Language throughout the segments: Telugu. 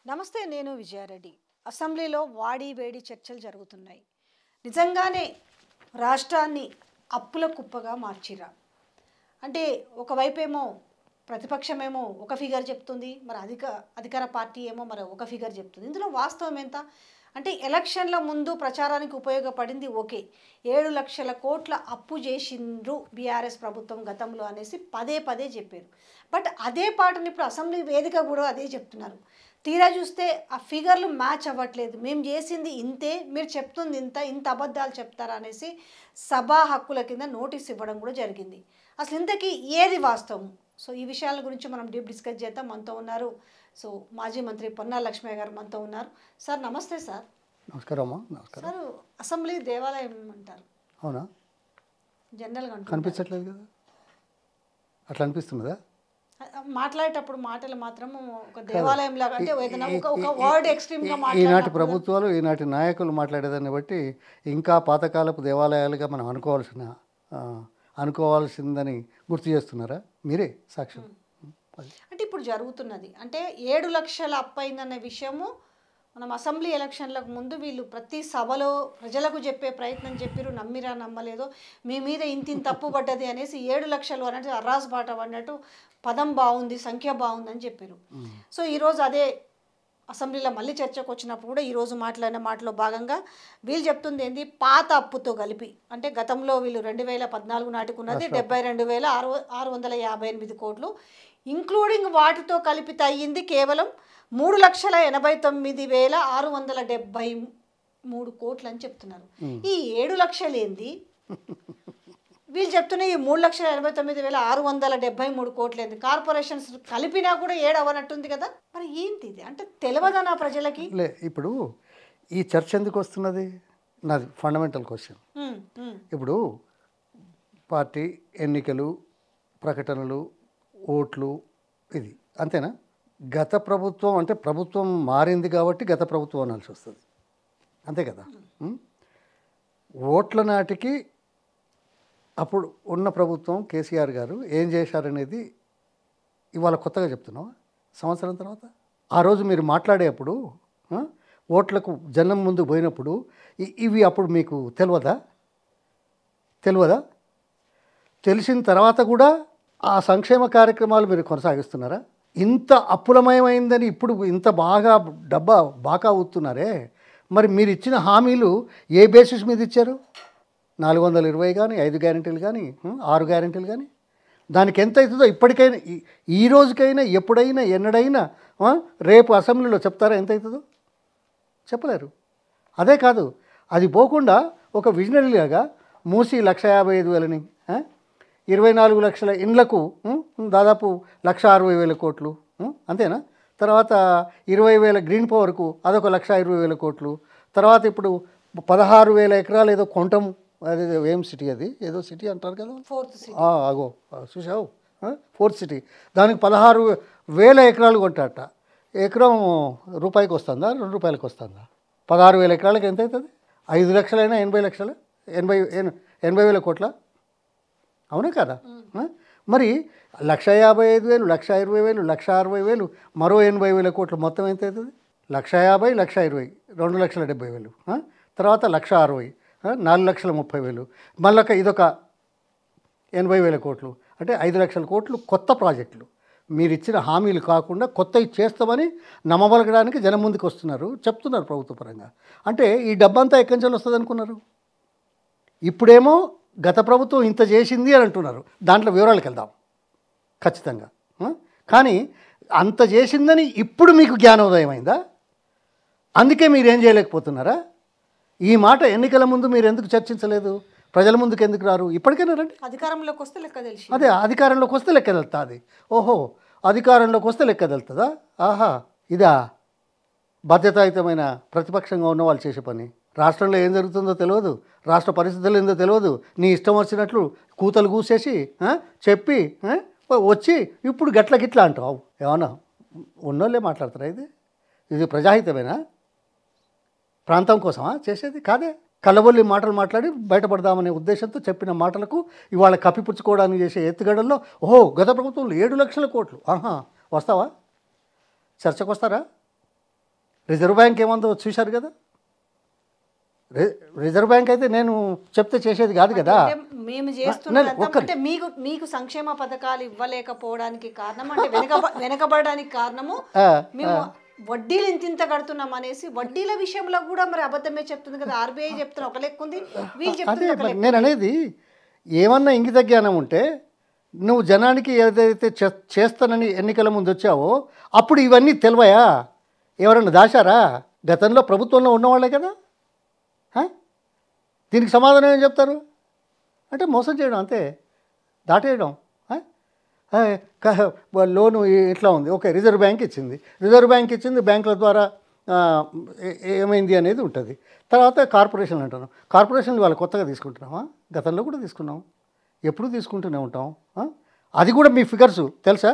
నమస్తే, నేను విజయారెడ్డి. అసెంబ్లీలో వాడి వేడి చర్చలు జరుగుతున్నాయి. నిజంగానే రాష్ట్రాన్ని అప్పుల కుప్పగా మార్చిరా అంటే ఒకవైపేమో ప్రతిపక్షమేమో ఒక ఫిగర్ చెప్తుంది, మరి అధికార పార్టీ ఏమో మరి ఒక ఫిగర్ చెప్తుంది. ఇందులో వాస్తవం ఎంత అంటే ఎలక్షన్ల ముందు ప్రచారానికి ఉపయోగపడింది ఓకే, 7 లక్షల కోట్ల అప్పు చేసిండ్రు బీఆర్ఎస్ ప్రభుత్వం గతంలో అనేసి పదే పదే చెప్పారు. బట్ అదే పాటని ఇప్పుడు అసెంబ్లీ వేదిక కూడా అదే చెప్తున్నారు. తీరా చూస్తే ఆ ఫిగర్లు మ్యాచ్ అవ్వట్లేదు. మేము చేసింది ఇంతే, మీరు చెప్తుంది ఇంత అబద్ధాలు చెప్తారా అనేసి సభా హక్కుల కింద నోటీస్ ఇవ్వడం కూడా జరిగింది. అసలు ఇంతకీ ఏది వాస్తవం? సో ఈ విషయాల గురించి మనం డీప్ డిస్కస్ చేద్దాం. మనతో ఉన్నారు సో మాజీ మంత్రి పొన్నాల లక్ష్మయ్య గారు మనతో ఉన్నారు. సార్ నమస్తే. సార్ నమస్కారం అమ్మా. నమస్కారం. సార్, అసెంబ్లీ దేవాలయం అంటారు, అవునా? జనరల్గా కనిపించట్లేదు కదా, అట్లా అనిపిస్తున్నదా? మాట్లాడేటప్పుడు మాటలు మాత్రం ఒక దేవాలయం లాగా అంటే ఏదైనా ఒక వర్డ్ ఎక్స్ట్రీమ్గా ఈనాటి ప్రభుత్వాలు ఈనాటి నాయకులు మాట్లాడేదాన్ని బట్టి ఇంకా పాతకాలపు దేవాలయాలుగా మనం అనుకోవాల్సిందని గుర్తు చేస్తున్నారా? మీరే సాక్ష్యం. అంటే ఇప్పుడు జరుగుతున్నది అంటే 7 లక్షల అప్పు అయిందనే విషయము మనం అసెంబ్లీ ఎలక్షన్లకు ముందు వీళ్ళు ప్రతి సభలో ప్రజలకు చెప్పే ప్రయత్నం చెప్పారు. నమ్మిరా నమ్మలేదో మీ మీద ఇంత తప్పు పడ్డది అనేసి 7 లక్షలు అన్నట్టు అర్రాస్ బాట పడినట్టు పదం బాగుంది, సంఖ్య బాగుందని చెప్పారు. సో ఈరోజు అదే అసెంబ్లీలో మళ్ళీ చర్చకు వచ్చినప్పుడు కూడా ఈరోజు మాట్లాడిన మాటలో భాగంగా వీళ్ళు చెప్తుంది ఏంది, పాత అప్పుతో కలిపి అంటే గతంలో వీళ్ళు 2014 నాటికి ఉన్నది 72,658 కోట్లు, ఇంక్లూడింగ్ వాటితో కలిపితే అయ్యింది కేవలం 3,89,673 కోట్లు అని చెప్తున్నారు. ఈ 7 లక్షలు ఏంది? వీళ్ళు చెప్తున్న ఈ 3,89,673 కోట్లు ఏంది? కార్పొరేషన్స్ కలిపినా కూడా 7 అవ్వనట్టుంది కదా, మరి ఏంటి ఇది? అంటే తెలియదనా ప్రజలకి? ఇప్పుడు ఈ చర్చ ఎందుకు వస్తున్నది? నాది ఫండమెంటల్ క్వశ్చన్. ఇప్పుడు పార్టీ ఎన్నికలు, ప్రకటనలు, ఓట్లు, ఇది అంతేనా? గత ప్రభుత్వం అంటే ప్రభుత్వం మారింది కాబట్టి గత ప్రభుత్వం అనాల్సి వస్తుంది, అంతే కదా? ఓట్ల నాటికి అప్పుడు ఉన్న ప్రభుత్వం కేసీఆర్ గారు ఏం చేశారనేది ఇవాళ కొత్తగా చెప్తున్నావా? సంవత్సరం తర్వాత ఆ రోజు మీరు మాట్లాడేటప్పుడు ఓట్లకు జనం ముందు పోయినప్పుడు ఇవి అప్పుడు మీకు తెలియదా? తెలిసిన తర్వాత కూడా ఆ సంక్షేమ కార్యక్రమాలు మీరు కొనసాగిస్తున్నారా? ఇంత అప్పులమయమైందని ఇప్పుడు ఇంత బాగా అవుతున్నారే, మరి మీరు ఇచ్చిన హామీలు ఏ బేసిస్ మీద ఇచ్చారు? 420 కానీ, 5 గ్యారెంటీలు కానీ, 6 గ్యారెంటీలు కానీ, దానికి ఎంత అవుతుందో ఇప్పటికైనా, ఈ రోజుకైనా, ఎప్పుడైనా, ఎన్నడైనా రేపు అసెంబ్లీలో చెప్తారా ఎంత అవుతుందో? చెప్పలేరు. అదే కాదు, అది పోకుండా ఒక విజనరీలాగా మూసి 1,55,000ని 24 లక్షల ఇండ్లకు దాదాపు 1,60,000 కోట్లు, అంతేనా? తర్వాత 20,000 గ్రీన్ పవర్కు అదొక 1,20,000 కోట్లు. తర్వాత ఇప్పుడు 16,000 ఎకరాలు ఏదో కొంటాము, అది ఏం సిటీ, అది ఏదో సిటీ అంటారు కదా, అగో చూసావు, 4th సిటీ, దానికి 16,000 ఎకరాలు కొంటారట. ఎకరం రూపాయికి వస్తుందా, 2 రూపాయలకి వస్తుందా? 16,000 ఎకరాలకి ఎంత అవుతుంది? 5 లక్షలైనా 80 లక్షలు, 80,000 కోట్ల, అవునా కదా? మరి 1,55,000, 1,20,000, 1,60,000, మరో 80,000 కోట్లు, మొత్తం ఎంత అవుతుంది? 1,50,000, 1,20,000, 2,70,000, తర్వాత 1,60,000, 4,30,000, మళ్ళీ ఇదొక 80,000 కోట్లు, అంటే 5 లక్షల కోట్లు కొత్త ప్రాజెక్టులు. మీరు ఇచ్చిన హామీలు కాకుండా కొత్తవి చేస్తామని నమ్మబలగడానికి జనం ముందుకు వస్తున్నారు, చెప్తున్నారు ప్రభుత్వ పరంగా. అంటే ఈ డబ్బంతా ఎక్కడి నుంచి వస్తుంది అనుకున్నారు? ఇప్పుడేమో గత ప్రభుత్వం ఇంత చేసింది అని అంటున్నారు, దాంట్లో వివరాలకు వెళ్దాం ఖచ్చితంగా. కానీ అంత చేసిందని ఇప్పుడు మీకు జ్ఞానోదయం అయిందా? అందుకే మీరేం చేయలేకపోతున్నారా? ఈ మాట ఎన్నికల ముందు మీరు ఎందుకు చర్చించలేదు? ప్రజల ముందుకు ఎందుకు రారు? ఇప్పటికైనా రండి. అధికారంలోకి వస్తే లెక్క తెలిసి, అదే అధికారంలోకి వస్తే లెక్క తెలుస్తుంది. ఓహో, అధికారంలోకి వస్తే లెక్క తెలుస్తుందా? ఆహా, ఇదా బాధ్యతాయుతమైన ప్రతిపక్షంగా ఉన్న వాళ్ళు చేసే పని? రాష్ట్రంలో ఏం జరుగుతుందో తెలియదు, రాష్ట్ర పరిస్థితులు ఏందో తెలియదు, నీ ఇష్టం వచ్చినట్లు కూతలు కూసేసి చెప్పి వచ్చి ఇప్పుడు గిట్లా అంటావు. ఏమన్నా ఉన్నోళ్ళే మాట్లాడతారా? ఇది ప్రజాహితమేనా? ప్రాంతం కోసమా చేసేది? కాదే. కళ్ళబొల్లి మాటలు మాట్లాడి బయటపడదామనే ఉద్దేశంతో చెప్పిన మాటలకు ఇవాళ కప్పిపుచ్చుకోవడానికి చేసే ఎత్తుగడల్లో ఓహో గత ప్రభుత్వంలో 7 లక్షల కోట్లు, ఆహా వస్తావా? చర్చకు వస్తారా? రిజర్వ్ బ్యాంక్ ఏమందో చూశారు కదా. రిజర్వ్ బ్యాంక్ అయితే నేను చెప్తే చేసేది కాదు కదా. అంటే మేము చేస్తున్నదంతా అంటే మీకు సంక్షేమ పథకాలు ఇవ్వలేకపోవడానికి కారణం అంటే వెనకబడడానికి కారణము మేము వడ్డీలు ఇంత కడుతున్నాం అనేసి వడ్డీల విషయంలో కూడా మరి అబద్ధమే చెప్తుంది కదా. ఆర్బీఐ చెప్తున్న ఒక లెక్క ఉంది, వీళ్ళు చెప్తున్న ఒక లెక్క. నేను అనేది ఏమన్నా ఇంగిత జ్ఞానం ఉంటే నువ్వు జనానికి ఏదైతే చేస్తానని ఎన్నికల ముందు వచ్చావో అప్పుడు ఇవన్నీ తెలివయా? ఎవరన్నా దాచారా? గతంలో ప్రభుత్వంలో ఉన్నవాళ్ళే కదా. దీనికి సమాధానం ఏం చెప్తారు? అంటే మోసం చేయడం, అంతే, దాటేయడం. లోను ఇట్లా ఉంది, ఓకే, రిజర్వ్ బ్యాంక్ ఇచ్చింది, బ్యాంకుల ద్వారా ఏమైంది అనేది ఉంటుంది. తర్వాత కార్పొరేషన్లు అంటాను. కార్పొరేషన్లు వాళ్ళు కొత్తగా తీసుకుంటున్నామా? గతంలో కూడా తీసుకున్నాం, ఎప్పుడు తీసుకుంటూనే ఉంటాం. అది కూడా మీ ఫిగర్స్ తెలుసా?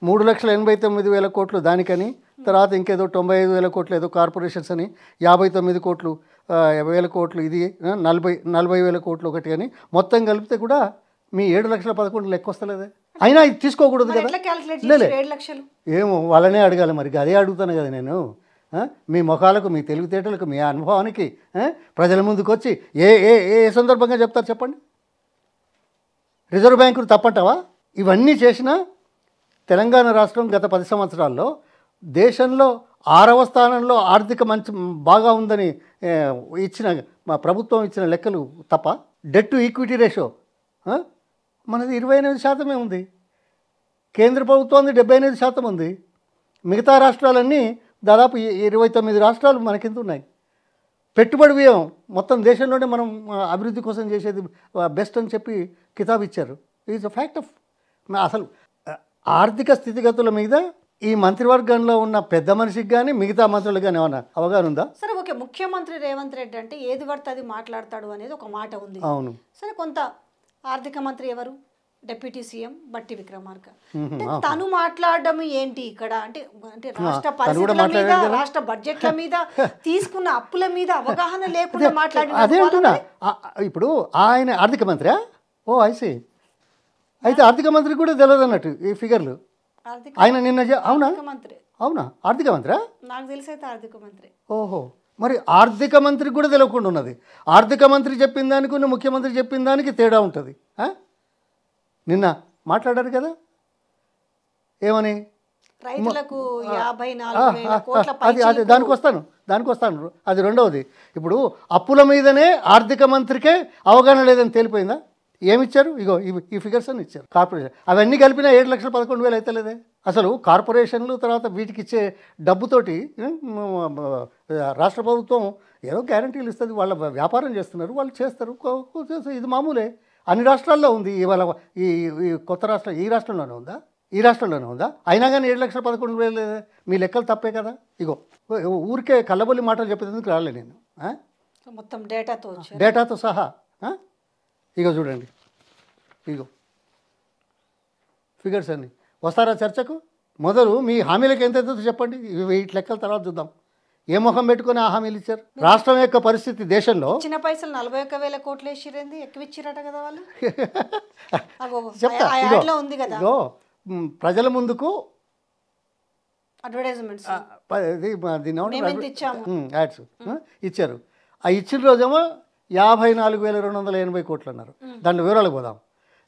3,89,000 కోట్లు దానికని, తర్వాత ఇంకేదో 95,000 కోట్లు ఏదో కార్పొరేషన్స్ అని, 59 కోట్లు 50,000 కోట్లు ఇది, 40,000 కోట్లు ఒకటి అని, మొత్తం కలిపితే కూడా మీ 7,11,000 లెక్క వస్తలేదే. అయినా ఇది తీసుకోకూడదు కదా. ఏమో వాళ్ళనే అడగాలి మరి, అదే అడుగుతాను కదా నేను. మీ ముఖాలకు, మీ తెలివితేటలకు, మీ అనుభవానికి ప్రజల ముందుకు వచ్చి ఏ ఏ ఏ సందర్భంగా చెప్తారు చెప్పండి? రిజర్వ్ బ్యాంకులు తప్పంటావా? ఇవన్నీ చేసినా తెలంగాణ రాష్ట్రం గత 10 సంవత్సరాల్లో దేశంలో 6వ స్థానంలో ఆర్థిక మంచి బాగా ఉందని ఇచ్చిన మా ప్రభుత్వం ఇచ్చిన లెక్కలు తప్ప. డెట్ టు ఈక్విటీ రేషియో మనది 28% ఉంది, కేంద్ర ప్రభుత్వానికి 78% ఉంది, మిగతా రాష్ట్రాలన్నీ దాదాపు 29 రాష్ట్రాలు మన కింద ఉన్నాయి. పెట్టుబడి వ్యయం మొత్తం దేశంలోనే మనం అభివృద్ధి కోసం చేసేది బెస్ట్ అని చెప్పి కితాబు ఇచ్చారు. Is a fact of. అసలు ఆర్థిక స్థితిగతుల మీద ఈ మంత్రివర్గంలో ఉన్న పెద్ద మనిషికి కానీ మిగతా మంత్రులకు కానీ ఏమన్నా అవగాహన ఉందా? సరే, ఓకే, ముఖ్యమంత్రి రేవంత్ రెడ్డి అంటే ఏది పడితే అది మాట్లాడతాడు అనేది ఒక మాట ఉంది. అవును. సరే, కొంత ఆర్థిక మంత్రి ఎవరు? డిప్యూటీ సీఎం బట్టి విక్రమార్క. తను మాట్లాడడం ఏంటి ఇక్కడ అంటే రాష్ట్ర పరిస్థితుల మీద, రాష్ట్ర బడ్జెట్ల మీద, తీసుకున్న అప్పుల మీద అవగాహన లేకుండా మాట్లాడిన. అదే అంటున్నా. ఇప్పుడు ఆయన ఆర్థిక మంత్రి. ఓ ఐసీ. అయితే ఆర్థిక మంత్రి కూడా తెలియదు అన్నట్టు ఈ ఫిగర్లు. ఆయన నిన్న అవునా ఆర్థిక మంత్రి? నాకు తెలిసి అయితే ఆర్థిక మంత్రి. ఓహో, మరి ఆర్థిక మంత్రికి కూడా తెలియకుండా ఉన్నది. ఆర్థిక మంత్రి చెప్పిన దానికి ముఖ్యమంత్రి చెప్పిన దానికి తేడా ఉంటుంది. నిన్న మాట్లాడారు కదా, ఏమని? రైతులకు 54,000 కోట్ల అది దానికి వస్తాను. అది రెండవది. ఇప్పుడు అప్పుల మీదనే ఆర్థిక మంత్రికే అవగాహన లేదని తేలిపోయిందా? ఏమిచ్చారు? ఇగో ఈ ఫిగర్స్ అని ఇచ్చారు. కార్పొరేషన్ అవన్నీ కలిపినా 7,11,000 అయితే లేదే. అసలు కార్పొరేషన్లు తర్వాత వీటికి ఇచ్చే డబ్బుతోటి రాష్ట్ర ప్రభుత్వం ఏదో గ్యారంటీలు ఇస్తుంది, వాళ్ళ వ్యాపారం చేస్తున్నారు, వాళ్ళు చేస్తారు, ఇది మామూలే. అన్ని రాష్ట్రాల్లో ఉంది. ఇవాళ ఈ కొత్త రాష్ట్రం ఈ రాష్ట్రంలోనే ఉందా? అయినా కానీ 7,11,000 లేదే. మీ లెక్కలు తప్పే కదా. ఇగో ఊరికే కళ్ళబొల్లి మాటలు చెప్పేందుకు రాలే నేను. మొత్తం డేటాతో సహా. ఇగో చూడండి, ఇగో ఫిగర్స్ అన్నీ. వస్తారా చర్చకు? మొదలు మీ హామీలకు ఎంత అవుతుందో చెప్పండి, వీటి లెక్కల తర్వాత చూద్దాం. ఏ ముఖం పెట్టుకుని ఆ హామీలు ఇచ్చారు? రాష్ట్రం యొక్క పరిస్థితి దేశంలో చిన్న పైసలు 41,000 కోట్లు వేసిరేంది, ఎక్కువ ఇచ్చిరట కదా వాళ్ళు. చెప్తా, ఇగో ప్రజల ముందుకు అడ్వర్టైజ్మెంట్స్ యాడ్స్ ఇచ్చారు. ఆ ఇచ్చిన రోజేమో 54,280 కోట్లు అన్నారు. దాంట్లో వివరాలకు పోదాం.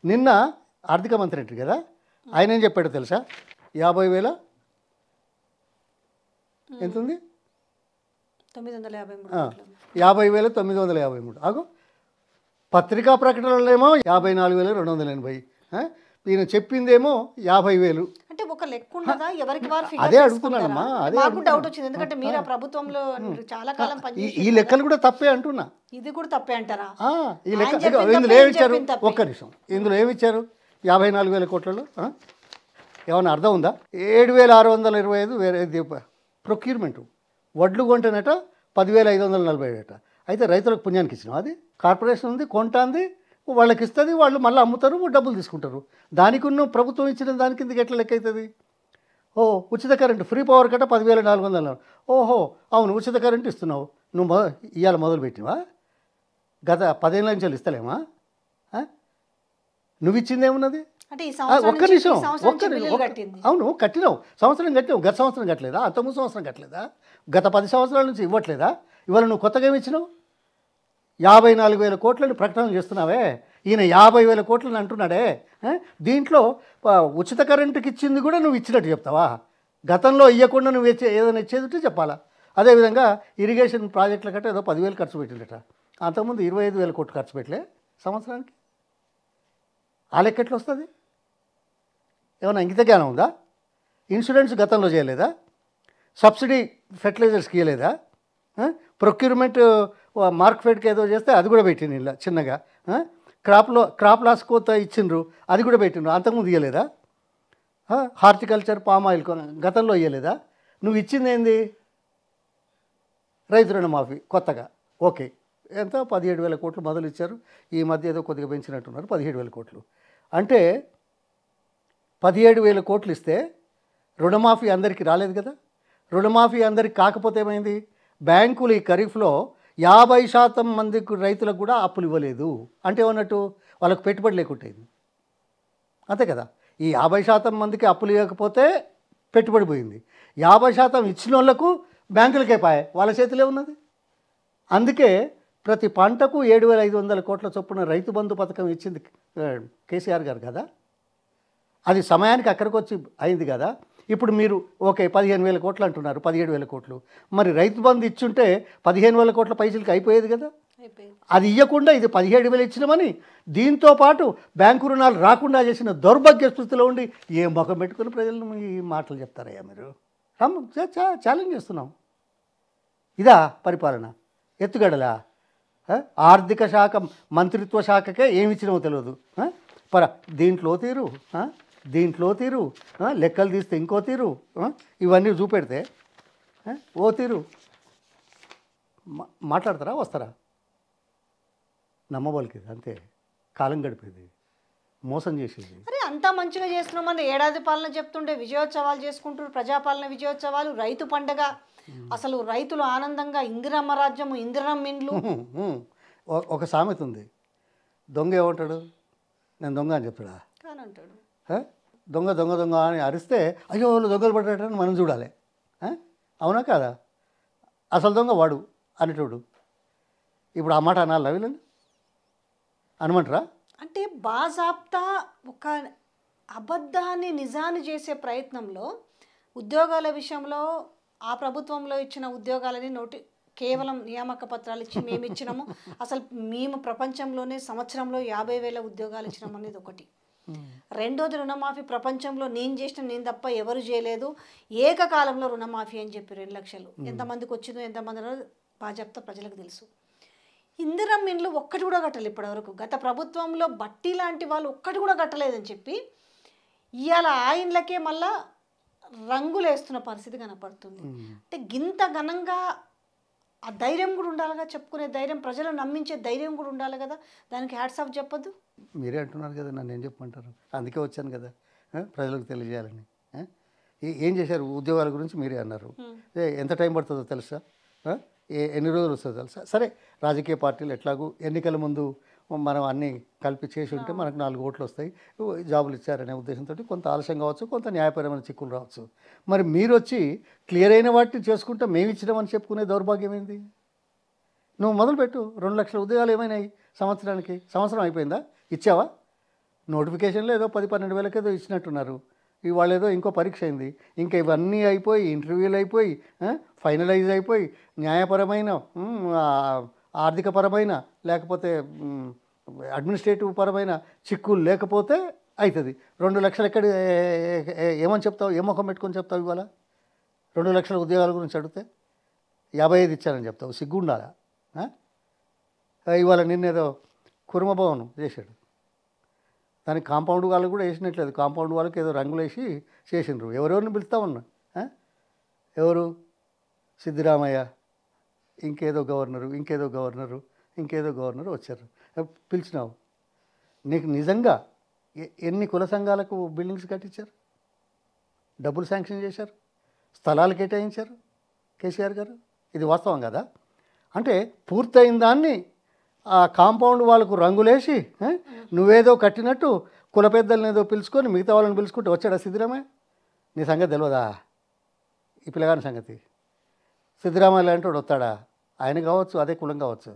నిన్న ఆర్థిక మంత్రి ఏంటి కదా, ఆయన ఏం చెప్పాడో తెలుసా? 50,000 ఎంత ఉంది? 50,953. ఆగు, పత్రికా ప్రకటనలో ఏమో 54,280. ఈయన చెప్పిందేమో 50,000. అంటే ఒక లెక్క ఉండదా? ఎవరికి వారు అదే అడుగుతున్నానమ్మా. అదే నాకు డౌట్ వచ్చింది, ఎందుకంటే మీరు ఆ ప్రభుత్వంలో చాలా కాలం పనిచేసి. ఈ లెక్కలు కూడా తప్పే అంటున్నా. ఇది కూడా తప్పే అంటారా? ఈ లెక్క ఇందులో ఏమిచ్చారు? ఒక్క నిమిషం, ఇందులో ఏమిచ్చారు? 54,000 కోట్లలో ఏమన్నా అర్థం ఉందా? 7,625 వేరే ప్రొక్యూర్మెంట్. వడ్లు కొంటేనట 10,547. అయితే రైతులకు పుణ్యానికి ఇచ్చినాం. అది కార్పొరేషన్ ఉంది, కొంటాంది, వాళ్ళకి ఇస్తుంది, వాళ్ళు మళ్ళీ అమ్ముతారు, డబ్బులు తీసుకుంటారు. దానికి ప్రభుత్వం ఇచ్చిన దాని కిందకి ఎట్లా లెక్క అవుతుంది? ఓ ఉచిత కరెంటు, ఫ్రీ పవర్ కట్ట 10,400. ఓహో అవును, ఉచిత కరెంటు ఇస్తున్నావు. నువ్వు ఇవాళ మొదలు పెట్టినవా? గత 10 ఏళ్ళ నుంచి ఇస్తలేమా? నువ్వు ఇచ్చింది ఏమున్నది? అంటే ఈ సంవత్సరం ఒక్క నుంచి నిమిషం ఈ సంవత్సరం ఒక్క నుంచి బిల్లులు ఒక్క- కట్టింది. అవును కట్టినావు, సంవత్సరం కట్టినావు, గత సంవత్సరం కట్టలేదా, అంతకుముందు సంవత్సరం కట్టలేదా, గత 10 సంవత్సరాల నుంచి ఇవ్వట్లేదా, ఇవాళ నువ్వు కొత్తగా ఏమి ఇచ్చినావు? 54,000 కోట్లని ప్రకటన చేస్తున్నావే, ఈయన 50,000 కోట్లని అంటున్నాడే. దీంట్లో ఉచిత కరెంటుకి ఇచ్చింది కూడా నువ్వు ఇచ్చినట్టు చెప్తావా? గతంలో ఇవ్వకుండా నువ్వు ఏదైనా ఇచ్చేది ఉంటే చెప్పాలా? అదేవిధంగా ఇరిగేషన్ ప్రాజెక్టుల కంటే ఏదో 10,000 ఖర్చు పెట్టిందట, అంతకుముందు 25,000 కోట్లు ఖర్చు పెట్టలే సంవత్సరానికి. ఆ లెక్క ఎట్లా వస్తుంది? ఏమైనా ఇంగిత జ్ఞానం ఉందా? ఇన్సూరెన్స్ గతంలో చేయలేదా? సబ్సిడీ ఫెర్టిలైజర్స్కి ఇవ్వలేదా? ప్రొక్యూర్మెంట్ మార్కెట్కి ఏదో చేస్తే అది కూడా పెట్టింది ఇలా చిన్నగా. క్రాప్ లాస్ కోత ఇచ్చిండ్రు, అది కూడా పెట్టిండ్రు, అంతకుముందు ఇవ్వలేదా? హార్టికల్చర్ పామ్ ఆయిల్ గతంలో ఇవ్వలేదా? నువ్వు ఇచ్చింది ఏంది? రైతు రుణమాఫీ కొత్తగా, ఓకే, ఎంత 17,000 కోట్లు మొదలు ఇచ్చారు, ఈ మధ్య ఏదో కొద్దిగా పెంచినట్టున్నారు, 17,000 కోట్లు. అంటే 17,000 కోట్లు ఇస్తే రుణమాఫీ అందరికీ రాలేదు కదా. రుణమాఫీ అందరికి కాకపోతే ఏమైంది? బ్యాంకులు ఈ ఖరీఫ్లో 50% మందికి రైతులకు కూడా అప్పులు ఇవ్వలేదు. అంటే ఏమన్నట్టు? వాళ్ళకు పెట్టుబడి లేకుంటేది, అంతే కదా. ఈ 50% మందికి అప్పులు ఇవ్వకపోతే పెట్టుబడి పోయింది, 50% ఇచ్చిన వాళ్ళకు బ్యాంకులకే పాయే, వాళ్ళ చేతిలో ఉన్నది. అందుకే ప్రతి పంటకు 7,500 కోట్ల చొప్పున రైతు బంధు పథకం ఇచ్చింది కేసీఆర్ గారు కదా. అది సమయానికి అక్కడికి వచ్చి అయింది కదా. ఇప్పుడు మీరు ఓకే 15,000 కోట్లు అంటున్నారు, 17,000 కోట్లు, మరి రైతు బంధు ఇచ్చుంటే 15,000 కోట్ల పైసలకి అయిపోయేది కదా. అది ఇవ్వకుండా ఇది 17,000 ఇచ్చినామని దీంతో పాటు బ్యాంకు రుణాలు రాకుండా చేసిన దౌర్భాగ్య స్థితిలో ఉండి ఏం ముఖం పెట్టుకుని ప్రజలను ఈ మాటలు చెప్తారయ్యా మీరు? ఛాలెంజ్ చేస్తున్నాం. ఇదా పరిపాలన? ఎత్తుగడలా? ఆర్థిక శాఖ మంత్రిత్వ శాఖకే ఏమి ఇచ్చినామో తెలియదు. దీంట్లో తీరు, దీంట్లో తీరు, లెక్కలు తీస్తే ఇంకో తీరు, ఇవన్నీ చూపెడితే ఓ తీరు. మాట్లాడతారా, వస్తారా? నమ్మబలికి అంతే, కాలం గడిపేది, మోసం చేసేది. అరే అంతా మంచిగా చేస్తున్నామని ఏడాది పాలన చెప్తుండే, విజయోత్సవాలు చేసుకుంటారు, ప్రజాపాలన విజయోత్సవాలు, రైతు పండగ, అసలు రైతులు ఆనందంగా ఇందిరమ్మ రాజ్యము, ఇందిరమ్మ ఇండ్లు. ఒక సామెత ఉంది, దొంగ ఏమంటాడు? నేను దొంగ అని చెప్తాడా? కానంటాడు. దొంగ దొంగ దొంగ అని అరిస్తే అయ్యో వాళ్ళు దొంగలు పడ్డాడని మనం చూడాలి, అవునా కాదా? అసలు దొంగ వాడు అనేటోడు. ఇప్పుడు ఆ మాట అనాలి వీళ్ళని? అనమంటారా? అంటే బాజాప్తా ఒక అబద్ధాన్ని నిజాన్ని చేసే ప్రయత్నంలో ఉద్యోగాల విషయంలో ఆ ప్రభుత్వంలో ఇచ్చిన ఉద్యోగాలని కేవలం నియామక పత్రాలు ఇచ్చి మేము ఇచ్చినాము, అసలు మేము ప్రపంచంలోనే సంవత్సరంలో 50,000 ఉద్యోగాలు ఇచ్చినాం అనేది ఒకటి. రెండోది రుణమాఫీ ప్రపంచంలో నేను తప్ప ఎవరు చేయలేదు, ఏకకాలంలో రుణమాఫీ అని చెప్పి 2 లక్షలు ఎంతమందికి వచ్చిందో ఎంతమంది బాజాప్తా ప్రజలకు తెలుసు. ఇందిరమ్మ ఇండ్లు ఒక్కటి కూడా కట్టలేదు ఇప్పటివరకు. గత ప్రభుత్వంలో బట్టి లాంటి వాళ్ళు ఒక్కటి కూడా కట్టలేదని చెప్పి ఇవాళ ఆ ఇండ్లకే మళ్ళా రంగులు వేస్తున్న పరిస్థితి కనపడుతుంది. అంటే గింత ఘనంగా ఆ ధైర్యం కూడా ఉండాలిగా, చెప్పుకునే ధైర్యం, ప్రజలను నమ్మించే ధైర్యం కూడా ఉండాలి కదా. దానికి హ్యాట్స్ ఆఫ్ చెప్పొద్దు? మీరే అంటున్నారు కదా, నన్ను ఏం చెప్పమంటారు? అందుకే వచ్చాను కదా ప్రజలకు తెలియజేయాలని. ఏం చేశారు ఉద్యోగాల గురించి మీరే అన్నారు. ఎంత టైం పడుతుందో తెలుసా? ఎన్ని రోజులు వస్తుందో తెలుసా? సరే, రాజకీయ పార్టీలు ఎట్లాగూ ఎన్నికల ముందు మనం అన్నీ కలిపి చేసి ఉంటే మనకు 4 ఓట్లు వస్తాయి, జాబులు ఇచ్చారనే ఉద్దేశంతో కొంత ఆలస్యం కావచ్చు, కొంత న్యాయపరమైన చిక్కులు రావచ్చు. మరి మీరు వచ్చి క్లియర్ అయిన వాటిని చేసుకుంటే మేము ఇచ్చినామని చెప్పుకునే దౌర్భాగ్యం ఏంది? నువ్వు మొదలుపెట్టు. 2 లక్షల ఉద్యోగాలు ఏమైనాయి సంవత్సరానికి? సంవత్సరం అయిపోయిందా? ఇచ్చావా? నోటిఫికేషన్లో ఏదో 10-12 వేలకి ఏదో ఇచ్చినట్టున్నారు. ఇవాళ ఏదో ఇంకో పరీక్ష అయింది, ఇంకా ఇవన్నీ అయిపోయి ఇంటర్వ్యూలు అయిపోయి ఫైనలైజ్ అయిపోయి న్యాయపరమైన ఆర్థికపరమైన లేకపోతే అడ్మినిస్ట్రేటివ్ పరమైన చిక్కులు లేకపోతే అవుతుంది. 2 లక్షలు ఎక్కడ ఏమని చెప్తావు? ఏ ముఖం పెట్టుకొని చెప్తావు? ఇవాళ 2 లక్షల ఉద్యోగాల గురించి అడిగితే 55 ఇచ్చారని చెప్తావు, సిగ్గు ఉండాలా? ఇవాళ నిన్నేదో కుర్మభవనం చేశాడు, దానికి కాంపౌండ్ వాళ్ళు కూడా వేసినట్లేదు, కాంపౌండ్ వాళ్ళకి ఏదో రంగులు వేసి చేసిండ్రు. ఎవరెవరిని పిలుస్తా ఉన్నా? ఎవరు? సిద్ధిరామయ్య, ఇంకేదో గవర్నరు, ఇంకేదో గవర్నరు, ఇంకేదో గవర్నరు వచ్చారు. పిలిచినావు. నీకు నిజంగా ఎన్ని కుల సంఘాలకు బిల్డింగ్స్ కట్టించారు, డబ్బులు శాంక్షన్ చేశారు, స్థలాలు కేటాయించారు కేసీఆర్ గారు? ఇది వాస్తవం కదా? అంటే పూర్తయిన దాన్ని ఆ కాంపౌండ్ వాళ్ళకు రంగులేసి నువ్వేదో కట్టినట్టు కుల పెద్దల్ని ఏదో పిలుచుకొని మిగతా వాళ్ళని పిలుచుకుంటే వచ్చాడా సిద్ధిరామయ్య? నీ సంగతి తెలియదా? ఈ పిల్లగాని సంగతి. సిద్ధిరామయ్య లాంటి వాడు వస్తాడా? ఆయన కావచ్చు, అదే కులం కావచ్చు.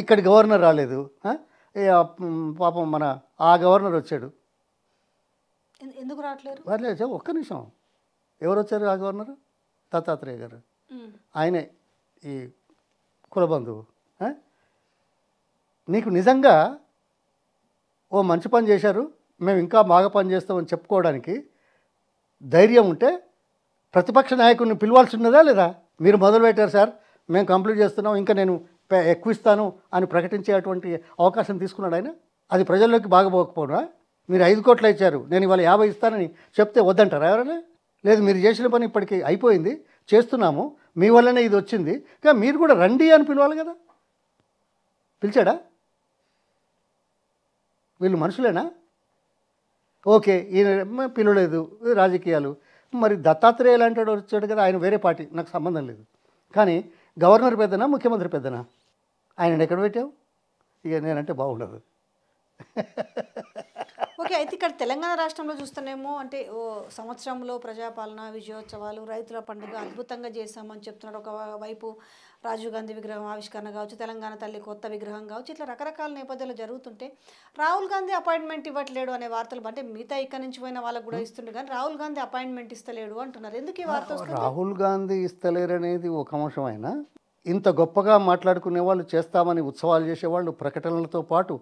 ఇక్కడ గవర్నర్ రాలేదు. పాపం మన ఆ గవర్నర్ వచ్చాడు. ఎందుకు రావట్లేదు? రాలేదు. ఒక్క నిమిషం. ఎవరు వచ్చారు ఆ గవర్నరు? దత్తాత్రేయ గారు. ఆయనే ఈ కులబంధువు. నీకు నిజంగా ఓ మంచి పని చేశారు, మేము ఇంకా బాగా పని చేస్తామని చెప్పుకోవడానికి ధైర్యం ఉంటే ప్రతిపక్ష నాయకుడిని పిలవాల్సి ఉన్నదా లేదా? మీరు మొదలుపెట్టారు సార్, మేము కంప్లీట్ చేస్తున్నాం, ఇంకా నేను ఎక్కువ ఇస్తాను అని ప్రకటించేటువంటి అవకాశం తీసుకున్నాడు ఆయన. అది ప్రజల్లోకి బాగా పోకపోవడా? మీరు 5 కోట్లు ఇచ్చారు, నేను ఇవాళ 50 ఇస్తానని చెప్తే వద్దంటారా ఎవరైనా? లేదు, మీరు చేసిన పని ఇప్పటికీ అయిపోయింది, చేస్తున్నాము, మీ వల్లనే ఇది వచ్చింది, ఇంకా మీరు కూడా రండి అని పిలవాలి కదా. పిలిచాడా? వీళ్ళు మనుషులేనా? ఓకే, ఈయన పిలవలేదు, రాజకీయాలు. మరి దత్తాత్రేయ లాంటి వాడు వచ్చాడు కదా, ఆయన వేరే పార్టీ, నాకు సంబంధం లేదు. కానీ గవర్నర్ పెద్దనా, ముఖ్యమంత్రి పెద్దనా? ఆయన ఎక్కడ పెట్టావు? ఇక నేనంటే బాగుండదు. ఓకే, అయితే ఇక్కడ తెలంగాణ రాష్ట్రంలో చూస్తేనేమో అంటే సంవత్సరంలో ప్రజాపాలన, విజయోత్సవాలు, రైతుల పండుగ అద్భుతంగా చేశామని చెప్తున్నాడు. ఒకవైపు రాజీవ్ గాంధీ విగ్రహం ఆవిష్కరణ కావచ్చు, తెలంగాణ తల్లి కొత్త విగ్రహం కావచ్చు, ఇట్లా రకరకాల నేపథ్యాలు జరుగుతుంటే రాహుల్ గాంధీ అపాయింట్మెంట్ ఇవ్వట్లేడు అనే వార్తలు, అంటే మిగతా ఇక్కడి నుంచి పోయిన వాళ్ళకు కూడా ఇస్తుండే, కానీ రాహుల్ గాంధీ అపాయింట్మెంట్ ఇస్తలేడు అంటున్నారు. ఎందుకు ఈ వార్త వస్తుంది? రాహుల్ గాంధీ ఇస్తలేరు అనేది ఒక అంశం. అయినా ఇంత గొప్పగా మాట్లాడుకునే వాళ్ళు, చేస్తామని ఉత్సవాలు చేసేవాళ్ళు, ప్రకటనలతో పాటు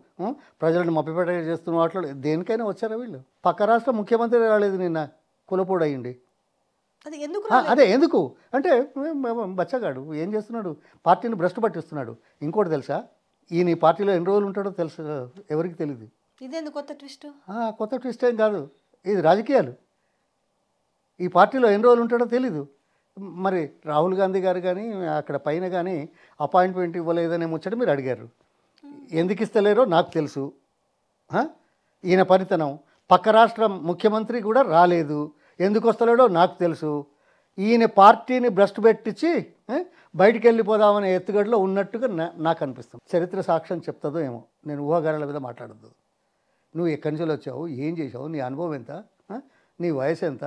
ప్రజలను మభ్యపెట్ట చేస్తున్న వాటిలో దేనికైనా వచ్చారా వీళ్ళు? పక్క రాష్ట్ర ముఖ్యమంత్రి రాలేదు నిన్న, కులపోడు అయ్యింది. అదే ఎందుకు అంటే బచ్చగాడు ఏం చేస్తున్నాడు, పార్టీని భ్రష్టు పట్టిస్తున్నాడు. ఇంకోటి తెలుసా, ఈయన ఈ పార్టీలో ఎన్ని రోజులు ఉంటాడో తెలుసు, ఎవరికి తెలియదు. ఇదేందుకు కొత్త ట్విస్ట్? కొత్త ట్విస్ట్ ఏం కాదు, ఇది రాజకీయాలు. ఈ పార్టీలో ఎన్ని రోజులు ఉంటాడో తెలీదు. మరి రాహుల్ గాంధీ గారు కానీ అక్కడ పైన కానీ అపాయింట్మెంట్ ఇవ్వలేదనే ముచ్చట మీరు అడిగారు. ఎందుకు ఇస్తలేరో నాకు తెలుసు. ఈయన పనితనం, పక్క రాష్ట్ర ముఖ్యమంత్రి కూడా రాలేదు, ఎందుకు వస్తలేడో నాకు తెలుసు. ఈయన పార్టీని భ్రష్టు పెట్టించి బయటికి వెళ్ళిపోదామనే ఎత్తుగడలో ఉన్నట్టుగా నాకు అనిపిస్తుంది. చరిత్ర సాక్ష్యం చెప్తుందో ఏమో, నేను ఊహాగానాల మీద మాట్లాడద్దు. నువ్వు ఎక్కడి నుంచి వచ్చావు, ఏం చేసావు, నీ అనుభవం ఎంత, నీ వయసు ఎంత,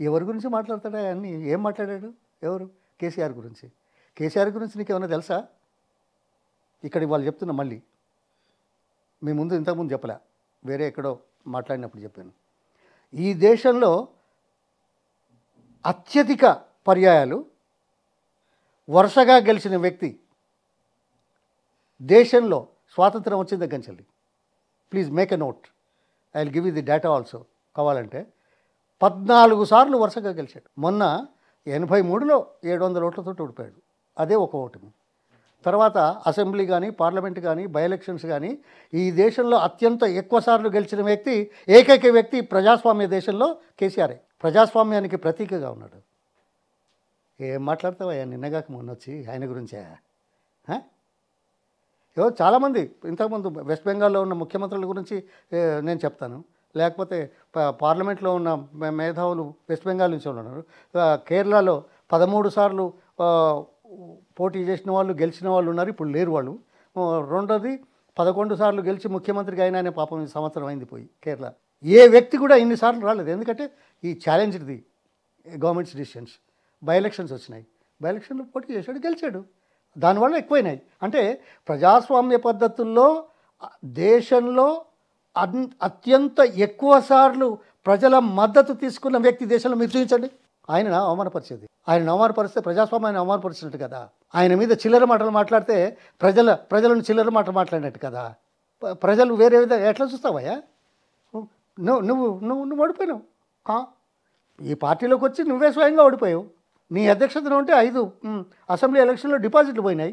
ఎవరి గురించి మాట్లాడతాడా? అన్నీ ఏం మాట్లాడాడు? ఎవరు? కేసీఆర్ గురించి. కేసీఆర్ గురించి నీకు ఏమైనా తెలుసా? ఇక్కడ వాళ్ళు చెప్తున్నా, మళ్ళీ మీ ముందు ఇంతకుముందు చెప్పలే, వేరే ఎక్కడో మాట్లాడినప్పుడు చెప్పాను. ఈ దేశంలో అత్యధిక పర్యాయాలు వరుసగా గెలిచిన వ్యక్తి దేశంలో స్వాతంత్రం వచ్చిన దగ్గర నుంచి, please make a note, I will give you the data also కావాలంటే, 14 సార్లు వరుసగా గెలిచాడు. మొన్న 83లో 700 ఓట్లతో ఓడిపోయాడు, అదే ఒక ఓటమి. తర్వాత అసెంబ్లీ కానీ, పార్లమెంట్ కానీ, బై ఎలక్షన్స్ కానీ ఈ దేశంలో అత్యంత ఎక్కువ సార్లు గెలిచిన వ్యక్తి, ఏకైక వ్యక్తి ప్రజాస్వామ్య దేశంలో కేసీఆరే. ప్రజాస్వామ్యానికి ప్రతీకగా ఉన్నాడు. ఏం మాట్లాడతావా నిన్నగాక మొన్న వచ్చి ఆయన గురించే? ఏవో చాలామంది ఇంతకుముందు వెస్ట్ బెంగాల్లో ఉన్న ముఖ్యమంత్రుల గురించి నేను చెప్తాను, లేకపోతే పార్లమెంట్లో ఉన్న మేధావులు వెస్ట్ బెంగాల్ నుంచి ఉన్నారు. కేరళలో 13 సార్లు పోటీ చేసిన వాళ్ళు, గెలిచిన వాళ్ళు ఉన్నారు, ఇప్పుడు లేరు వాళ్ళు. రెండోది 11 సార్లు గెలిచి ముఖ్యమంత్రికి అయినా పాపం ఈ సంవత్సరం అయింది పోయి కేరళ. ఏ వ్యక్తి కూడా ఇన్నిసార్లు రాలేదు, ఎందుకంటే ఈ ఛాలెంజ్ది గవర్నమెంట్స్ డిసిషన్స్. బై ఎలక్షన్స్ వచ్చినాయి, బై ఎలక్షన్లో పోటీ చేశాడు, గెలిచాడు, దానివల్ల ఎక్కువైనాయి. అంటే ప్రజాస్వామ్య పద్ధతుల్లో దేశంలో అత్యంత ఎక్కువ సార్లు ప్రజల మద్దతు తీసుకున్న వ్యక్తి దేశంలో మీరు చూపించండి. ఆయన అవమానపరిచేది, ఆయన అవమానపరిస్తే ప్రజాస్వామ్యాన్ని అవమానపరిచినట్టు కదా. ఆయన మీద చిల్లర మాటలు మాట్లాడితే ప్రజలను చిల్లర మాటలు మాట్లాడినట్టు కదా. ప్రజలు వేరే విధంగా ఎట్లా చూస్తావయ్యా? నువ్వు ఓడిపోయినావు. ఈ పార్టీలోకి వచ్చి నువ్వే స్వయంగా ఓడిపోయావు. నీ అధ్యక్షతను ఉంటే 5 అసెంబ్లీ ఎలక్షన్లో డిపాజిట్లు పోయినాయి,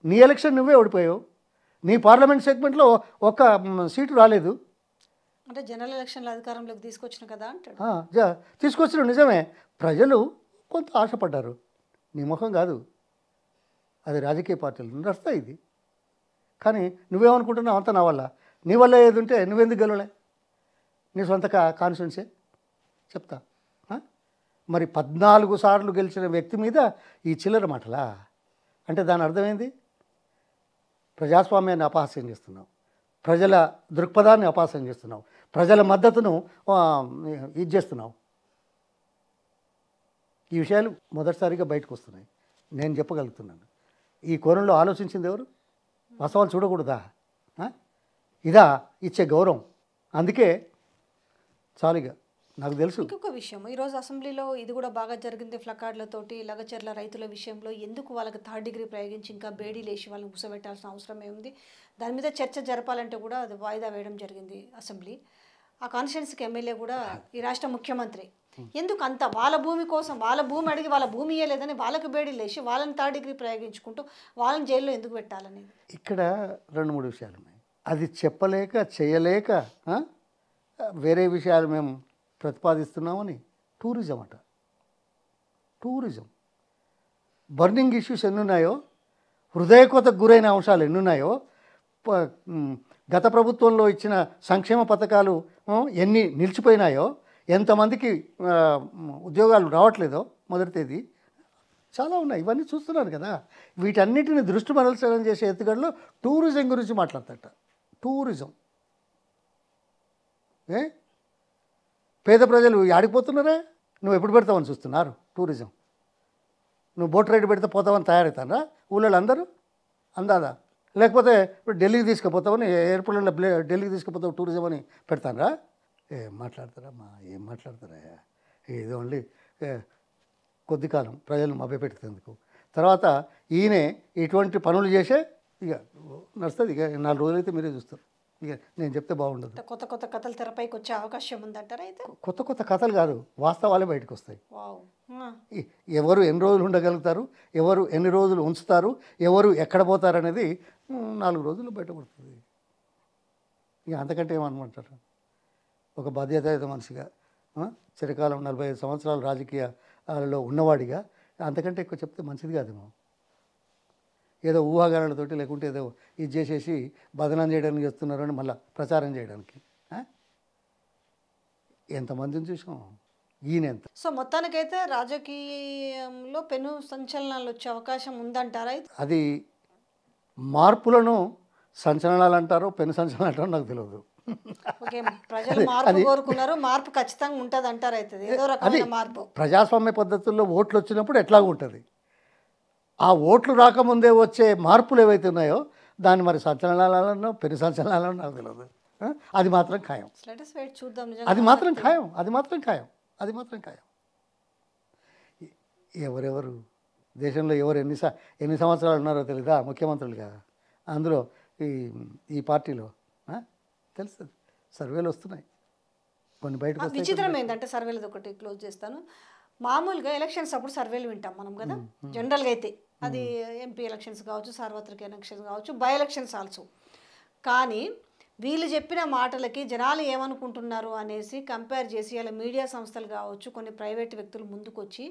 నీ ఎలక్షన్ నువ్వే ఓడిపోయావు. నీ పార్లమెంట్ సెగ్మెంట్లో ఒక సీటు రాలేదు. అంటే జనరల్ ఎలక్షన్లో అధికారంలోకి తీసుకొచ్చిన కదా అంటాడు. తీసుకొచ్చిన నిజమే, ప్రజలు కొంత ఆశపడ్డారు. నీ ముఖం కాదు, అది రాజకీయ పార్టీలు నడుస్తాయి ఇది. కానీ నువ్వేమనుకుంటున్నావు, అంతా నా వల్ల, నీ వల్ల ఏది ఉంటే నువ్వెందుకు గెలవలే? నీ సొంత కాన్స్టిట్యున్సీ చెప్తా. మరి 14 సార్లు గెలిచిన వ్యక్తి మీద ఈ చిల్లర మాటలా? అంటే దాని అర్థమైంది, ప్రజాస్వామ్యాన్ని అపహాస్యం చేస్తున్నావు, ప్రజల దృక్పథాన్ని అపాసం చేస్తున్నావు, ప్రజల మద్దతును ఇది చేస్తున్నావు. ఈ విషయాలు మొదటిసారిగా బయటకు వస్తున్నాయి. నేను చెప్పగలుగుతున్నాను. ఈ కోణంలో ఆలోచించింది ఎవరు? వాస్తవాలు చూడకూడదా? ఇదా ఇచ్చే గౌరవం? అందుకే చాలుగా నాకు తెలుసు. ఇంకొక విషయం, ఈరోజు అసెంబ్లీలో ఇది కూడా బాగా జరిగింది. ప్లకార్డులతోటి లగచర్ల రైతుల విషయంలో ఎందుకు వాళ్ళకి 3rd డిగ్రీ ప్రయోగించి ఇంకా బేడీలేసి వాళ్ళని కూర్చోబెట్టాల్సిన అవసరం ఏముంది? దాని మీద చర్చ జరపాలంటే కూడా అది వాయిదా వేయడం జరిగింది అసెంబ్లీ. ఆ కాన్స్టిట్యున్సీకి ఎమ్మెల్యే కూడా ఈ రాష్ట్ర ముఖ్యమంత్రి ఎందుకు అంత వాళ్ళ భూమి కోసం, వాళ్ళ భూమి అడిగి వాళ్ళ భూమి ఇయ్యలేదని వాళ్ళకి బేడీలేసి వాళ్ళని 3rd డిగ్రీ ప్రయోగించుకుంటూ వాళ్ళని జైల్లో ఎందుకు పెట్టాలనేది ఇక్కడ 2-3 విషయాలు ఉన్నాయి. అది చెప్పలేక చేయలేక వేరే విషయాలు మేము ప్రతిపాదిస్తున్నామని టూరిజం అట. టూరిజం బర్నింగ్ ఇష్యూస్ ఎన్నున్నాయో, హృదయకోతకు గురైన అంశాలు ఎన్నున్నాయో, గత ప్రభుత్వంలో ఇచ్చిన సంక్షేమ పథకాలు ఎన్ని నిలిచిపోయినాయో, ఎంతమందికి ఉద్యోగాలు రావట్లేదో మొదటి తేదీ, చాలా ఉన్నాయి. ఇవన్నీ చూస్తున్నారు కదా. వీటన్నిటిని దృష్టి మరల్చడం చేసే ఎత్తుగడలో టూరిజం గురించి మాట్లాడతాట. టూరిజం పేద ప్రజలు ఆడిపోతున్నారా? నువ్వు ఎప్పుడు పెడతావని చూస్తున్నారు టూరిజం. నువ్వు బోట్ రైడ్ పెడితే పోతావని తయారవుతారా ఊళ్ళో అందరూ? అందాదా? లేకపోతే ఇప్పుడు ఢిల్లీకి తీసుకుపోతామని, ఎయిర్పోర్ట్లో ఢిల్లీకి తీసుకుపోతావు టూరిజం అని పెడతారా? ఏం మాట్లాడతారమ్మా, ఏం మాట్లాడతారా? ఇది ఓన్లీ కొద్ది కాలం ప్రజలను మభ్యపెట్టేందుకు. తర్వాత ఈయనే ఇటువంటి పనులు చేసే ఇక నడుస్తుంది. ఇక 4 రోజులైతే మీరే చూస్తారు. ఇక నేను చెప్తే బాగుండదు. కొత్త కొత్త కథలు తెరపైకి వచ్చే అవకాశం ఉందంటారా? అయితే కొత్త కొత్త కథలు కాదు, వాస్తవాలే బయటకు వస్తాయి. వావ్. ఎవరు ఎన్ని రోజులు ఉండగలుగుతారు, ఎవరు ఎన్ని రోజులు ఉంచుతారు, ఎవరు ఎక్కడ పోతారు అనేది 4 రోజులు బయటపడుతుంది. ఇక అంతకంటే ఏమనమంటారు? ఒక బాధ్యతాయుత మనిషిగా, చిరకాలం 45 సంవత్సరాలు రాజకీయాలలో ఉన్నవాడిగా అంతకంటే ఎక్కువ చెప్తే మంచిది కాదేమో. ఏదో ఊహాగానాలతోటి, లేకుంటే ఏదో ఇది చేసేసి బదనాం చేయడానికి వస్తున్నారని మళ్ళీ ప్రచారం చేయడానికి ఎంతమందిని చూసాం. ఈయనెంత. సో మొత్తానికైతే రాజకీయంలో పెను సంచలనాలు వచ్చే అవకాశం ఉందంటారా? అది మార్పులను సంచలనాలు అంటారో పెను సంచలనాలు అంటారో నాకు తెలియదు. ఓకే, ప్రజలు మార్పు కోరుకున్నారు, మార్పు ఖచ్చితంగా ఉంటుంది అంటారు. అవుతుంది ఏదో రకమైన మార్పు. ప్రజాస్వామ్య పద్ధతుల్లో ఓట్లు వచ్చినప్పుడు ఎట్లాగూ ఉంటుంది. ఆ ఓట్లు రాకముందే వచ్చే మార్పులు ఏవైతే ఉన్నాయో దాన్ని మరి సంచలనాలను పెను సంచలనాలను నాకు తెలియదు. అది మాత్రం ఖాయం. చూద్దాం. అది మాత్రం ఖాయం. అది మాత్రం ఖాయం. అది మాత్రం ఖాయం. ఎవరెవరు దేశంలో ఎవరు ఎన్ని సంవత్సరాలు ఉన్నారో తెలీదా ముఖ్యమంత్రులుగా? అందులో ఈ పార్టీలో తెలుస్తుంది. సర్వేలు వస్తున్నాయి కొన్ని బయటకు. విచిత్రం ఏంటంటే సర్వేలది ఒకటి క్లోజ్ చేస్తాను. మామూలుగా ఎలక్షన్స్ అప్పుడు సర్వేలు వింటాం మనం కదా జనరల్గా. అయితే అది ఎంపీ ఎలక్షన్స్ కావచ్చు, సార్వత్రిక ఎలక్షన్స్ కావచ్చు, బై ఎలక్షన్స్ ఆల్సో. కానీ వీళ్ళు చెప్పిన మాటలకి జనాలు ఏమనుకుంటున్నారు అనేసి కంపేర్ చేసి అలా మీడియా సంస్థలు కావచ్చు, కొన్ని ప్రైవేట్ వ్యక్తులు ముందుకొచ్చి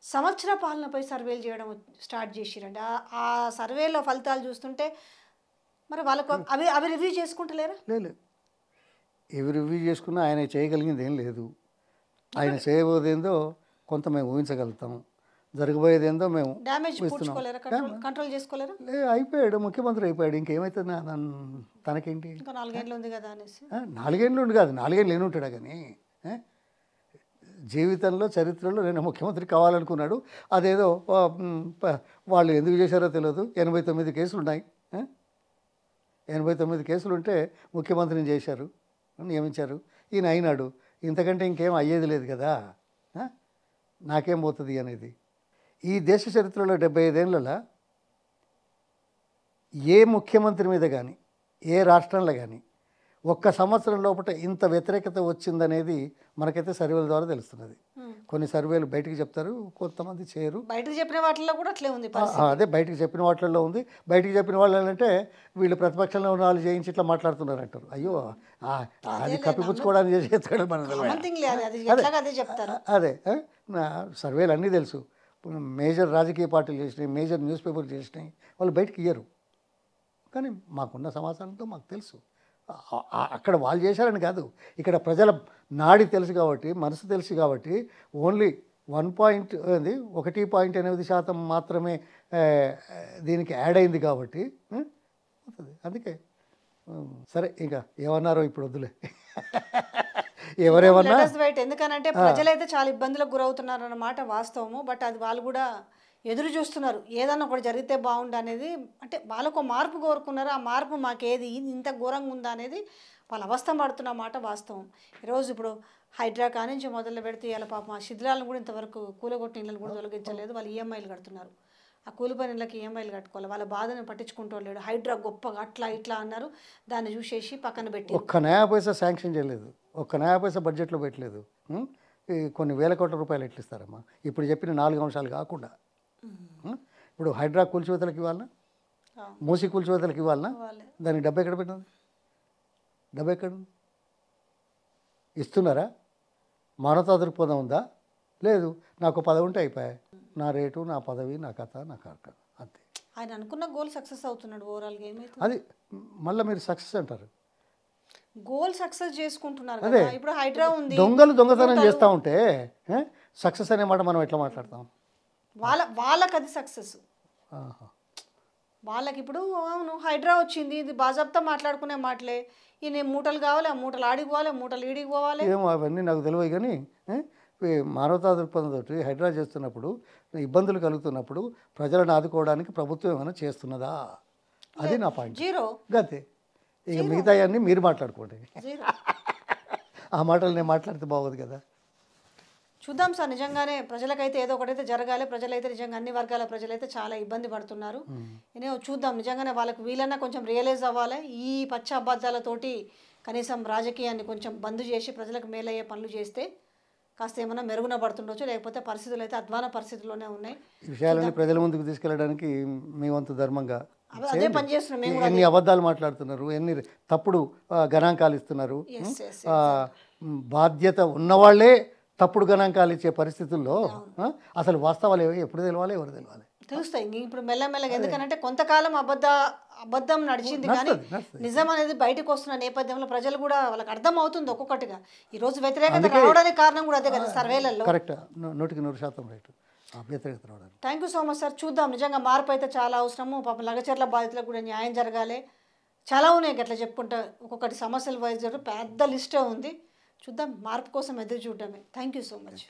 సంవత్సర పాలనపై సర్వేలు చేయడం స్టార్ట్ చేసిరండి. ఆ సర్వేలో ఫలితాలు చూస్తుంటే మరి వాళ్ళకు అవి రివ్యూ చేసుకుంటలేరా? లేదు, ఏవి రివ్యూ చేసుకున్నా ఆయన చేయగలిగింది ఏం లేదు. ఆయన చేయబోదేందో కొంత మేము ఊహించగలుగుతాం, జరగబోయేదేందో మేము డ్యామేజ్ కంట్రోల్ చేసుకోలేరా? అయిపోయాడు, ముఖ్యమంత్రి అయిపోయాడు, ఇంకేమవుతుంది తనకేంటి? ఇంకా 4 ఏళ్ళు ఉంది కదా అనేసి. 4 ఏళ్ళు ఉండి కాదు, 4 ఏళ్ళు ఉంటాడా కానీ జీవితంలో చరిత్రలో నేను ముఖ్యమంత్రి కావాలనుకున్నాడు. అదేదో వాళ్ళు ఎందుకు చేశారో తెలియదు. 89 కేసులు ఉన్నాయి. 89 కేసులు ఉంటే ముఖ్యమంత్రిని చేశారు, నియమించారు. ఈయన అయినాడు. ఇంతకంటే ఇంకేం అయ్యేది లేదు కదా. నాకేం పోతుంది అనేది. ఈ దేశ చరిత్రలో 75 ఏళ్ళలో ఏ ముఖ్యమంత్రి మీద కానీ ఏ రాష్ట్రంలో కానీ ఒక్క సంవత్సరం లోపల ఇంత వ్యతిరేకత వచ్చిందనేది మనకైతే సర్వేల ద్వారా తెలుస్తున్నది. కొన్ని సర్వేలు బయటికి చెప్తారు, కొంతమంది చేయరు. బయటకు చెప్పిన వాటిల్లో కూడా అట్లే ఉంది. అదే బయటికి చెప్పిన వాటిల్లో ఉంది. బయటికి చెప్పిన వాళ్ళు అంటే వీళ్ళు ప్రతిపక్షంలో ఉన్న వాళ్ళు చేయించి ఇట్లా మాట్లాడుతున్నారు అంటారు. అయ్యో, అది కప్పిపుచ్చుకోవడానికి చేసేస్తాడు మన. అదే సర్వేలు అన్నీ తెలుసు. మేజర్ రాజకీయ పార్టీలు చేసినాయి, మేజర్ న్యూస్ పేపర్లు చేసినాయి, వాళ్ళు బయటకు ఇయ్యరు. కానీ మాకున్న సమాచారంతో మాకు తెలుసు. అక్కడ వాళ్ళు చేశారని కాదు, ఇక్కడ ప్రజల నాడి తెలుసు కాబట్టి, మనసు తెలుసు కాబట్టి ఓన్లీ 1.8% మాత్రమే దీనికి యాడ్ అయింది కాబట్టి అవుతుంది. అందుకే సరే ఇంకా ఏమన్నారో ఇప్పుడు వద్దులే. ఎవరేమన్నా Let us wait. ఎందుకనంటే ప్రజలైతే చాలా ఇబ్బందులకు గురవుతున్నారు అన్నమాట వాస్తవము. బట్ అది వాళ్ళు కూడా ఎదురు చూస్తున్నారు, ఏదన్నా ఒకటి జరిగితే బాగుండు అనేది. అంటే వాళ్ళకు మార్పు కోరుకున్నారు, ఆ మార్పు మాకేది ఇంత ఘోరంగా ఉందా అనేది వాళ్ళ అవస్థ పడుతున్న మాట వాస్తవం. ఈరోజు ఇప్పుడు హైడ్రా కానించి మొదలు పెడితే ఇలా పాపం ఆ శిథిలాలను కూడా ఇంతవరకు కూలగొట్టిన ఇళ్ళని కూడా తొలగించలేదు. వాళ్ళు ఈఎంఐలు కడుతున్నారు, ఆ కూలిపోయిన ఇళ్ళకి ఈఎంఐలు కట్టుకోవాలి. వాళ్ళ బాధను పట్టించుకుంటూ లేడు. హైడ్రా గొప్పగా అట్లా ఇట్లా అన్నారు, దాన్ని చూసేసి పక్కన పెట్టి ఒక్క నయా పైసా శాంక్షన్ చేయలేదు, ఒక్క నయా పైసా బడ్జెట్లో పెట్టలేదు. ఈ కొన్ని వేల కోట్ల రూపాయలు ఎట్లు ఇస్తారమ్మా ఇప్పుడు చెప్పిన 4 అంశాలు కాకుండా? ఇప్పుడు హైడ్రా కూల్చివేతలకు ఇవ్వాలన్నా, మూసి కూల్చివేతలకు ఇవ్వాలన్నా, వాళ్ళే దానికి డబ్బు ఎక్కడ పెట్టినది? డబ్బు ఎక్కడ ఉంది? ఇస్తున్నారా? మానవతా దృక్పథం ఉందా? లేదు. నాకు పదవి ఉంటే అయిపోయాయి, నా రేటు, నా పదవి, నా కథ, నా కార్యక్రమం, అంతే. ఆయన అనుకున్న గోల్ సక్సెస్ అవుతున్నాడు. ఓవరాల్గా ఏమైతుంది? అది మళ్ళీ మీరు సక్సెస్ అంటారు. గోల్ సక్సెస్ చేసుకుంటున్నారు అదే. కదా. ఇప్పుడు హైడ్రా ఉంది, దొంగలు దొంగతనం చేస్తూ ఉంటే సక్సెస్ అనే మాట మనం ఎట్లా మాట్లాడతాం? వాళ్ళకి అది సక్సెస్. ఆహా. వాళ్ళకి ఇప్పుడు అవును హైడ్రా వచ్చింది, ఇది బాజాబ్తా మాట్లాడుకునే మాటలే. ఈయన మూటలు కావాలి, ఆ మూటలు ఆడికి పోవాలి, మూటలు ఈడికి పోవాలి. ఏమో అవన్నీ నాకు తెలియదు కానీ ఈ మానవతా దృక్పథంతో హైడ్రా చేస్తున్నప్పుడు ఇబ్బందులు కలుగుతున్నప్పుడు ప్రజలను ఆదుకోవడానికి ప్రభుత్వం ఏమైనా చేస్తున్నదా? అది నా పాయింట్. జీరో. గతే. ఇక మిగతా అన్నీ మీరు మాట్లాడుకోండి. జీరో. ఆ మాటలు నేను మాట్లాడితే బాగోదు కదా. చూద్దాం సార్, నిజంగానే ప్రజలకైతే ఏదో ఒకటైతే జరగాలి. ప్రజలైతే నిజంగా అన్ని వర్గాల ప్రజలైతే చాలా ఇబ్బంది పడుతున్నారు. నేను చూద్దాం, నిజంగానే వాళ్ళకి వీలన్నా కొంచెం రియలైజ్ అవ్వాలి. ఈ పచ్చ అబద్ధాలతోటి కనీసం రాజకీయాన్ని కొంచెం బంద్ చేసి ప్రజలకు మేలయ్యే పనులు చేస్తే కాస్త ఏమైనా మెరుగున పడుతుండొచ్చు. లేకపోతే పరిస్థితులు అయితే అధ్వాన పరిస్థితుల్లోనే ఉన్నాయి. ఈ విషయాలని ప్రజల ముందుకు తీసుకెళ్ళడానికి మీ వంతు ధర్మంగా అదే పని చేస్తున్నాం మేము కూడా. ఎన్ని అబద్ధాలు మాట్లాడుతున్నారు, ఎన్ని తప్పుడు గణాంకాలు ఇస్తున్నారు. బాధ్యత ఉన్నవాళ్లే తప్పుడు గణాంకాలు ఇచ్చే పరిస్థితుల్లో అసలు వాస్తవాలు ఎప్పుడు తెలవాలి, ఎవరు తెలవాలి? తెలుస్తాయి ఇప్పుడు మెల్లమెల్లగా. ఎందుకంటే కొంతకాలం అబద్ధం నడిచింది, కానీ నిజం అనేది బయటకు వస్తున్న నేపథ్యంలో ప్రజలు కూడా వాళ్ళకి అర్థం అవుతుంది ఒక్కొక్కటిగా. ఈ రోజు వ్యతిరేకత రావడానికి కారణం కూడా అదే కదా, సర్వేలలో. Correct, 100% right. వ్యతిరేకత రావడానికి. Thank you so much sir. చూద్దాం, నిజంగా మార్పు అయితే చాలా అవసరము. పాపం లగచర్ల బాధితులకు కూడా న్యాయం జరగాలి. చాలా ఉన్నాయి అట్లా చెప్పుకుంటా, ఒక్కొక్కటి సమస్యలు వైజ్ పెద్ద లిస్టే ఉంది. చూద్దాం, మార్పు కోసం ఎదురు చూడడమే. Thank you so much.